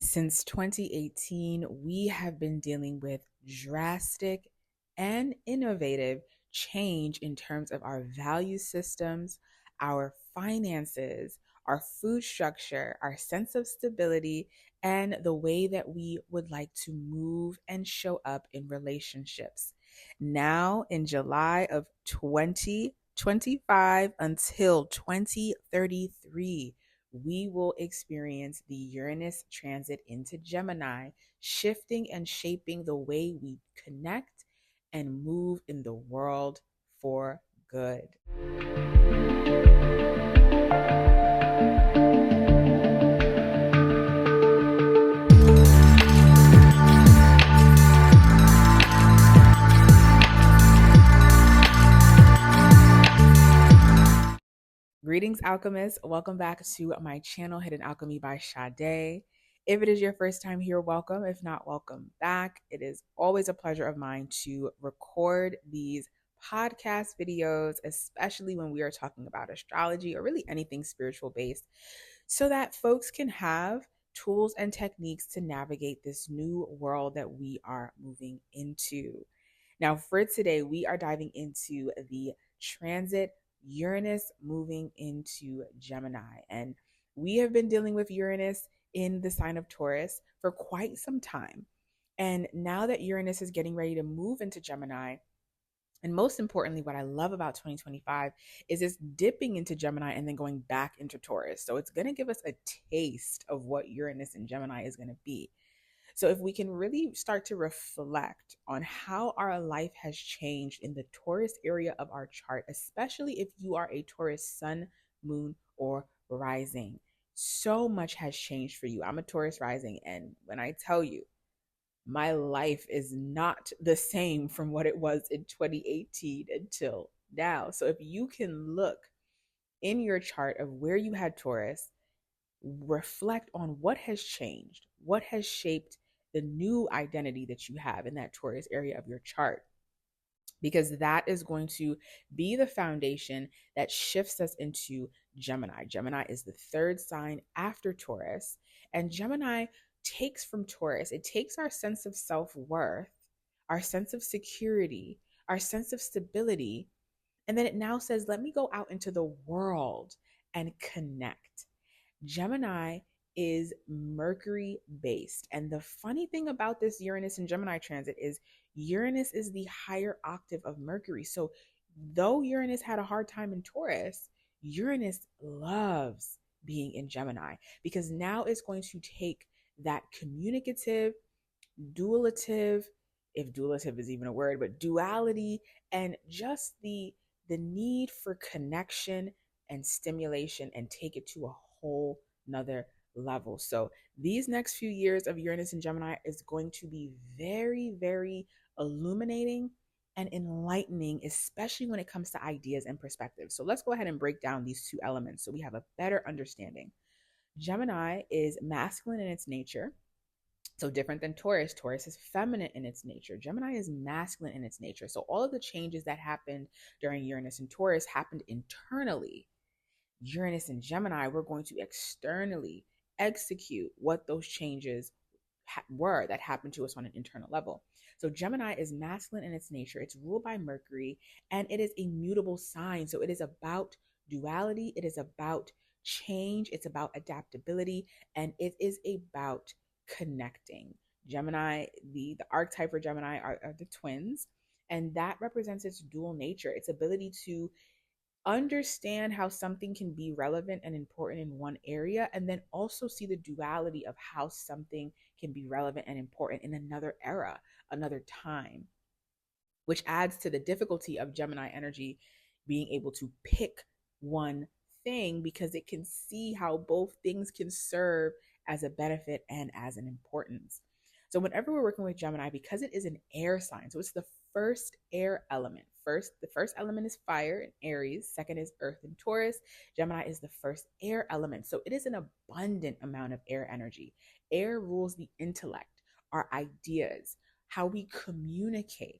Since 2018, we have been dealing with drastic and innovative change in terms of our value systems, our finances, our food structure, our sense of stability, and the way that we would like to move and show up in relationships. Now, in July of 2025 until 2033, we will experience the Uranus transit into Gemini, shifting and shaping the way we connect and move in the world for good. Greetings, alchemists. Welcome back to my channel, Hidden Alchemy by Sade. If it is your first time here, welcome. If not, welcome back. It is always a pleasure of mine to record these podcast videos, especially when we are talking about astrology or really anything spiritual based, so that folks can have tools and techniques to navigate this new world that we are moving into. Now, for today, we are diving into the transit Uranus moving into Gemini. And we have been dealing with Uranus in the sign of Taurus for quite some time. And now that Uranus is getting ready to move into Gemini, and most importantly, what I love about 2025 is it's dipping into Gemini and then going back into Taurus. So it's going to give us a taste of what Uranus and Gemini is going to be. So if we can really start to reflect on how our life has changed in the Taurus area of our chart, especially if you are a Taurus sun, moon, or rising, so much has changed for you. I'm a Taurus rising, and when I tell you, my life is not the same from what it was in 2018 until now. So if you can look in your chart of where you had Taurus, reflect on what has changed, what has shaped the new identity that you have in that Taurus area of your chart, because that is going to be the foundation that shifts us into Gemini. Gemini is the third sign after Taurus, and Gemini takes from Taurus, it takes our sense of self-worth, our sense of security, our sense of stability, and then it now says, let me go out into the world and connect. Gemini is Mercury based. And the funny thing about this Uranus and Gemini transit is Uranus is the higher octave of Mercury. So though Uranus had a hard time in Taurus, Uranus loves being in Gemini because now it's going to take that communicative, dualative, if dualative is even a word, but duality, and just the need for connection and stimulation and take it to a whole nother level. So these next few years of Uranus and Gemini is going to be very, very illuminating and enlightening, especially when it comes to ideas and perspectives. So let's go ahead and break down these two elements so we have a better understanding. Gemini is masculine in its nature. So different than Taurus. Taurus is feminine in its nature. Gemini is masculine in its nature. So all of the changes that happened during Uranus and Taurus happened internally. Uranus and Gemini, we're going to externally execute what those changes were that happened to us on an internal level. So Gemini is masculine in its nature. It's ruled by Mercury, and it is a mutable sign. So it is about duality. It is about change. It's about adaptability, and it is about connecting. Gemini, the archetype for Gemini are the twins, and that represents its dual nature, its ability to understand how something can be relevant and important in one area, and then also see the duality of how something can be relevant and important in another era, another time, which adds to the difficulty of Gemini energy being able to pick one thing because it can see how both things can serve as a benefit and as an importance. So whenever we're working with Gemini, because it is an air sign, so it's the first air element. The first element is fire in Aries. Second is earth in Taurus. Gemini is the first air element. So it is an abundant amount of air energy. Air rules the intellect, our ideas, how we communicate,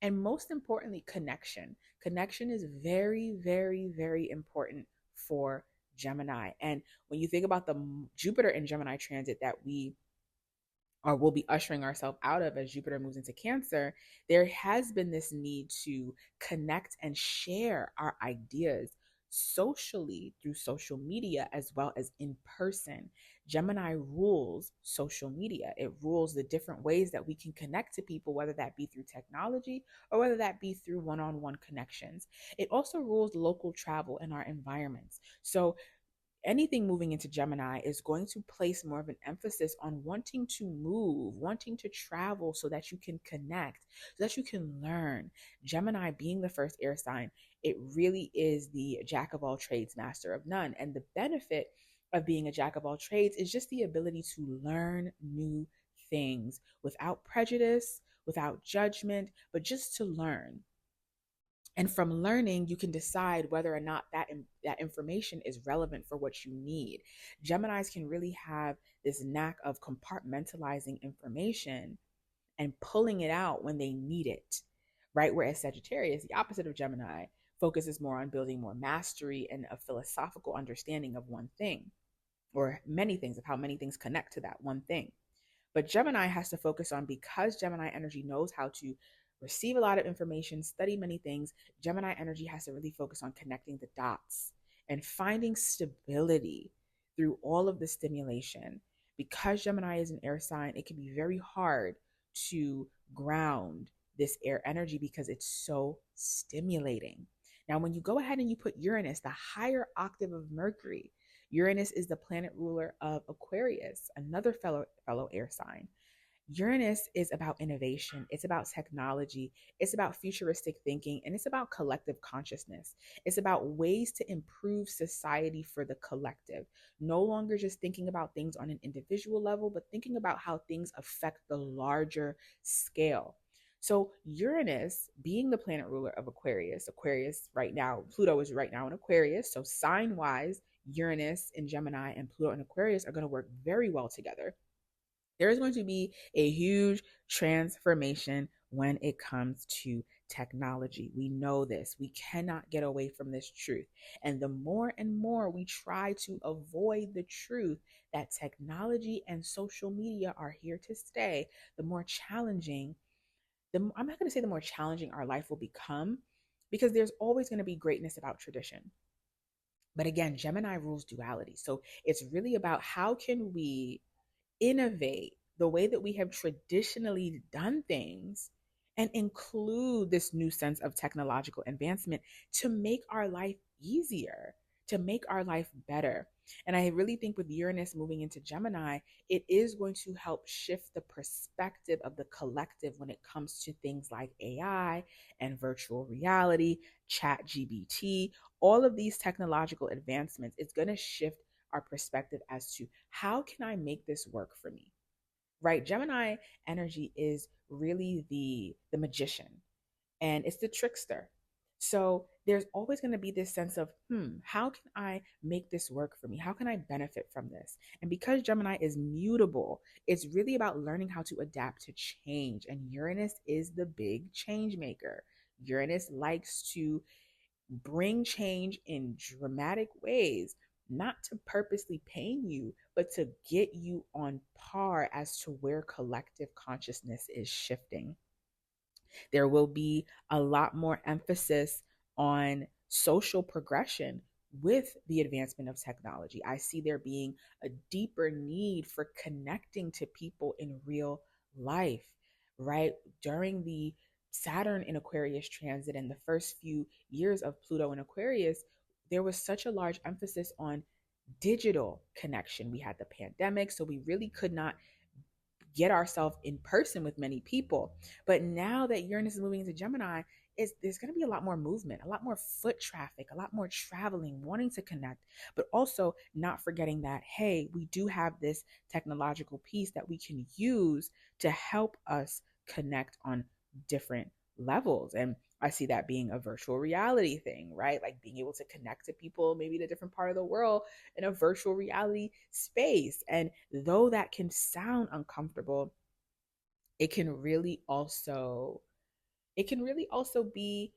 and most importantly, connection. Connection is very, very, very important for Gemini. And when you think about the Jupiter and Gemini transit that we or we'll be ushering ourselves out of as Jupiter moves into Cancer, there has been this need to connect and share our ideas socially through social media as well as in person. Gemini rules social media. It rules the different ways that we can connect to people, whether that be through technology or whether that be through one on one connections. It also rules local travel in our environments. So anything moving into Gemini is going to place more of an emphasis on wanting to move, wanting to travel so that you can connect, so that you can learn. Gemini being the first air sign, it really is the jack of all trades, master of none. And the benefit of being a jack of all trades is just the ability to learn new things without prejudice, without judgment, but just to learn. And from learning, you can decide whether or not that information is relevant for what you need. Geminis can really have this knack of compartmentalizing information and pulling it out when they need it, right? Whereas Sagittarius, the opposite of Gemini, focuses more on building more mastery and a philosophical understanding of one thing, or many things, of how many things connect to that one thing. But Gemini has to focus on, because Gemini energy knows how to receive a lot of information, study many things, Gemini energy has to really focus on connecting the dots and finding stability through all of the stimulation. Because Gemini is an air sign, it can be very hard to ground this air energy because it's so stimulating. Now, when you go ahead and you put Uranus, the higher octave of Mercury, Uranus is the planet ruler of Aquarius, another fellow air sign. Uranus is about innovation, it's about technology, it's about futuristic thinking, and it's about collective consciousness. It's about ways to improve society for the collective. No longer just thinking about things on an individual level, but thinking about how things affect the larger scale. So, Uranus, being the planet ruler of Aquarius right now, Pluto is right now in Aquarius. So, sign wise, Uranus in Gemini and Pluto in Aquarius are going to work very well together. There is going to be a huge transformation when it comes to technology. We know this. We cannot get away from this truth. And the more and more we try to avoid the truth that technology and social media are here to stay, the more challenging, I'm not going to say the more challenging our life will become, because there's always going to be greatness about tradition. But again, Gemini rules duality. So it's really about how can we innovate the way that we have traditionally done things and include this new sense of technological advancement to make our life easier, to make our life better. And I really think with Uranus moving into Gemini, it is going to help shift the perspective of the collective when it comes to things like AI and virtual reality, chat GBT, all of these technological advancements. It's going to shift our perspective as to how can I make this work for me? Right? Gemini energy is really the magician, and it's the trickster. So there's always going to be this sense of, how can I make this work for me? How can I benefit from this? And because Gemini is mutable, it's really about learning how to adapt to change. And Uranus is the big change maker. Uranus likes to bring change in dramatic ways, not to purposely pain you, but to get you on par as to where collective consciousness is shifting. There will be a lot more emphasis on social progression with the advancement of technology. I see there being a deeper need for connecting to people in real life, right? During the Saturn in Aquarius transit and the first few years of Pluto in Aquarius, there was such a large emphasis on digital connection. We had the pandemic, so we really could not get ourselves in person with many people. But now that Uranus is moving into Gemini, there's going to be a lot more movement, a lot more foot traffic, a lot more traveling, wanting to connect, but also not forgetting that, hey, we do have this technological piece that we can use to help us connect on different levels. And I see that being a virtual reality thing, right? Like being able to connect to people maybe in a different part of the world in a virtual reality space. And though that can sound uncomfortable, it can really also be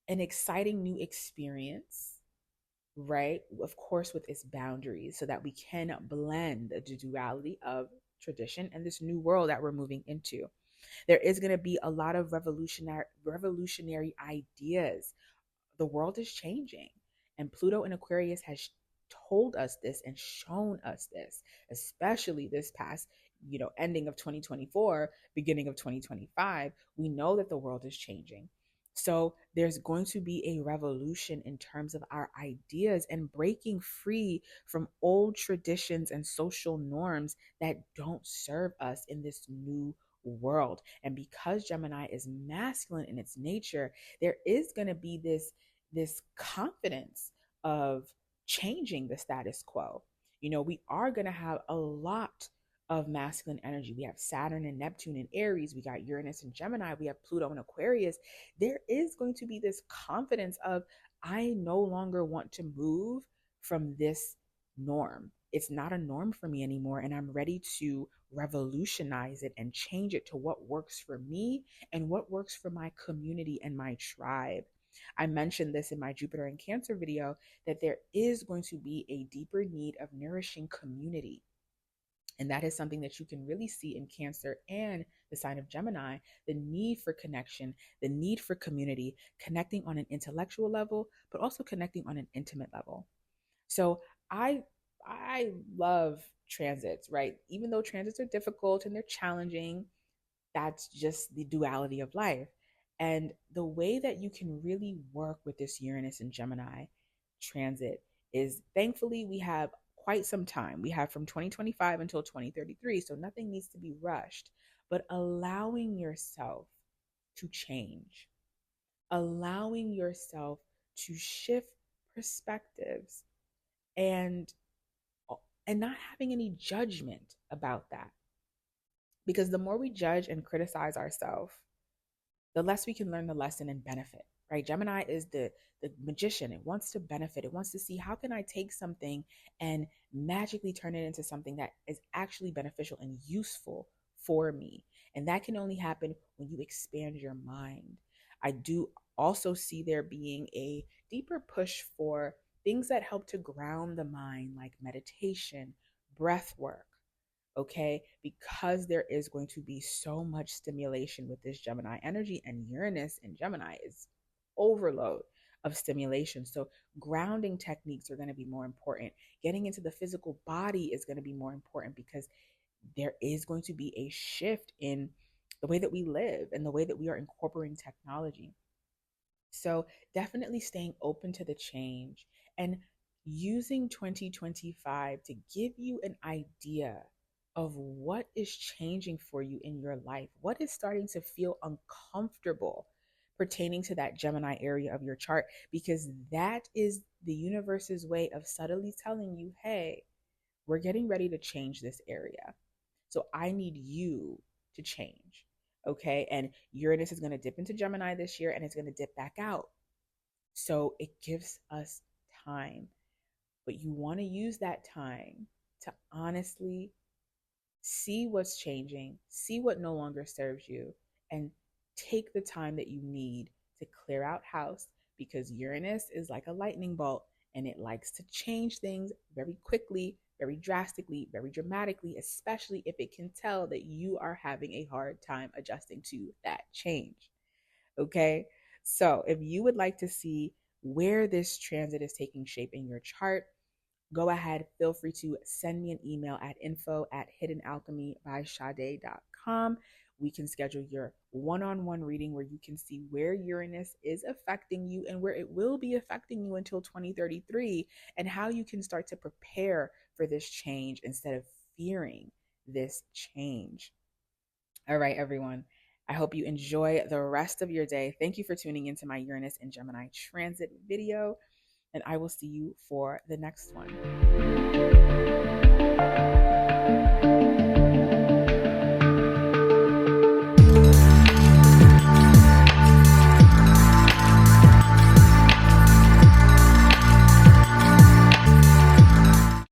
an exciting new experience, right? Of course, with its boundaries, so that we can blend the duality of tradition and this new world that we're moving into. There is going to be a lot of revolutionary ideas. The world is changing, and Pluto in Aquarius has told us this and shown us this, especially this past, ending of 2024, beginning of 2025. We know that the world is changing. So there's going to be a revolution in terms of our ideas and breaking free from old traditions and social norms that don't serve us in this new world. And because Gemini is masculine in its nature, there is going to be this confidence of changing the status quo. We are going to have a lot of masculine energy. We have Saturn and Neptune in Aries. We got Uranus and Gemini. We have Pluto in Aquarius. There is going to be this confidence of, I no longer want to move from this norm. It's not a norm for me anymore. And I'm ready to revolutionize it and change it to what works for me and what works for my community and my tribe. I mentioned this in my Jupiter and Cancer video, that there is going to be a deeper need of nourishing community. And that is something that you can really see in Cancer and the sign of Gemini, the need for connection, the need for community, connecting on an intellectual level, but also connecting on an intimate level. So I love transits, right? Even though transits are difficult and they're challenging, that's just the duality of life. And the way that you can really work with this Uranus and Gemini transit is, thankfully, we have quite some time. We have from 2025 until 2033, so nothing needs to be rushed, but allowing yourself to change, allowing yourself to shift perspectives, and not having any judgment about that. Because the more we judge and criticize ourselves, the less we can learn the lesson and benefit, right? Gemini is the magician. It wants to benefit. It wants to see, how can I take something and magically turn it into something that is actually beneficial and useful for me. And that can only happen when you expand your mind. I do also see there being a deeper push for things that help to ground the mind, like meditation, breath work. Okay, because there is going to be so much stimulation with this Gemini energy, and Uranus in Gemini is overload of stimulation. So grounding techniques are going to be more important. Getting into the physical body is going to be more important, because there is going to be a shift in the way that we live and the way that we are incorporating technology. So definitely staying open to the change and using 2025 to give you an idea of what is changing for you in your life, what is starting to feel uncomfortable pertaining to that Gemini area of your chart, because that is the universe's way of subtly telling you, hey, we're getting ready to change this area. So I need you to change. Okay. And Uranus is going to dip into Gemini this year, and it's going to dip back out. So it gives us time. But you want to use that time to honestly see what's changing, see what no longer serves you, and take the time that you need to clear out house, because Uranus is like a lightning bolt, and it likes to change things very quickly, very drastically, very dramatically, especially if it can tell that you are having a hard time adjusting to that change. Okay? So if you would like to see where this transit is taking shape in your chart, go ahead, feel free to send me an email at info@hiddenalchemybysade.com. We can schedule your one-on-one reading where you can see where Uranus is affecting you and where it will be affecting you until 2033, and how you can start to prepare for this change instead of fearing this change. All right, everyone. I hope you enjoy the rest of your day. Thank you for tuning into my Uranus and Gemini transit video, and I will see you for the next one.